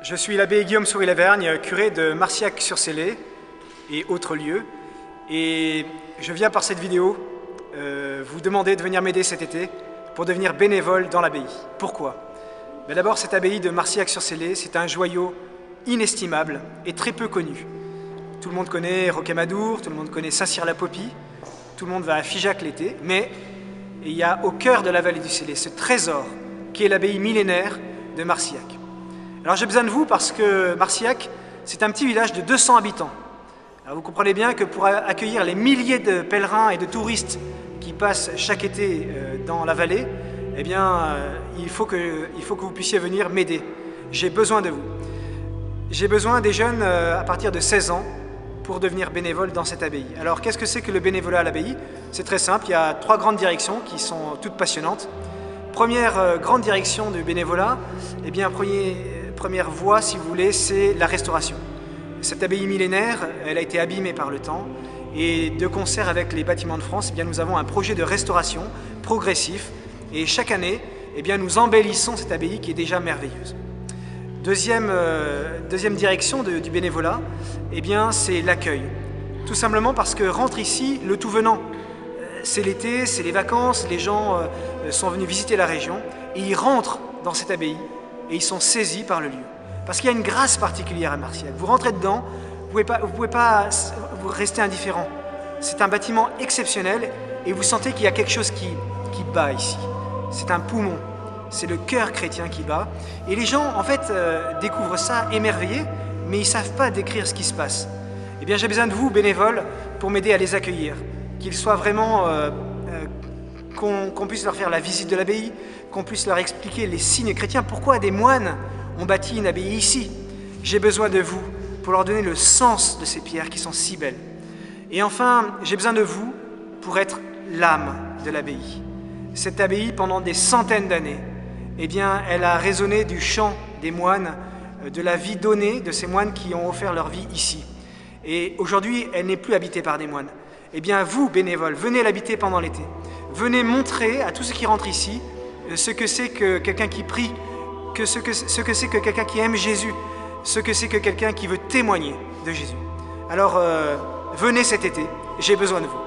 Je suis l'abbé Guillaume Souris-Lavergne, curé de Marcillac-sur-Célé et autres lieux. Et je viens par cette vidéo vous demander de venir m'aider cet été pour devenir bénévole dans l'abbaye. Pourquoi? D'abord, cette abbaye de Marcillac-sur-Célé, c'est un joyau inestimable et très peu connu. Tout le monde connaît Rocamadour, tout le monde connaît Saint-Cyr-la-Popie, tout le monde va à Figeac l'été, mais il y a au cœur de la vallée du Célé ce trésor qui est l'abbaye millénaire de Marcillac. Alors j'ai besoin de vous parce que Marcillac, c'est un petit village de 200 habitants. Alors vous comprenez bien que pour accueillir les milliers de pèlerins et de touristes qui passent chaque été dans la vallée, eh bien, il faut que vous puissiez venir m'aider. J'ai besoin de vous. J'ai besoin des jeunes à partir de 16 ans pour devenir bénévole dans cette abbaye. Alors qu'est-ce que c'est que le bénévolat à l'abbaye? C'est très simple, il y a 3 grandes directions qui sont toutes passionnantes. Première grande direction du bénévolat, eh bien, première voie, si vous voulez, c'est la restauration. Cette abbaye millénaire, elle a été abîmée par le temps, et de concert avec les Bâtiments de France, eh bien, nous avons un projet de restauration progressif, et chaque année, eh bien, nous embellissons cette abbaye qui est déjà merveilleuse. Deuxième direction du bénévolat, eh bien, c'est l'accueil. Tout simplement parce que rentre ici le tout venant. C'est l'été, c'est les vacances, les gens sont venus visiter la région, et ils rentrent dans cette abbaye, et ils sont saisis par le lieu. Parce qu'il y a une grâce particulière à Marcillac. Vous rentrez dedans, vous ne pouvez pas vous rester indifférent. C'est un bâtiment exceptionnel, et vous sentez qu'il y a quelque chose qui bat ici. C'est un poumon, c'est le cœur chrétien qui bat. Et les gens, en fait, découvrent ça émerveillés, mais ils ne savent pas décrire ce qui se passe. Eh bien, j'ai besoin de vous, bénévoles, pour m'aider à les accueillir. Qu'ils soient vraiment... qu'on puisse leur faire la visite de l'abbaye, qu'on puisse leur expliquer les signes chrétiens. Pourquoi des moines ont bâti une abbaye ici? J'ai besoin de vous pour leur donner le sens de ces pierres qui sont si belles. Et enfin, j'ai besoin de vous pour être l'âme de l'abbaye. Cette abbaye, pendant des centaines d'années, eh bien, elle a résonné du chant des moines, de la vie donnée de ces moines qui ont offert leur vie ici. Et aujourd'hui, elle n'est plus habitée par des moines. Eh bien, vous, bénévoles, venez l'habiter pendant l'été. Venez montrer à tous ceux qui rentrent ici ce que c'est que quelqu'un qui prie, ce que c'est que quelqu'un qui aime Jésus, ce que c'est que quelqu'un qui veut témoigner de Jésus. Alors, venez cet été, j'ai besoin de vous.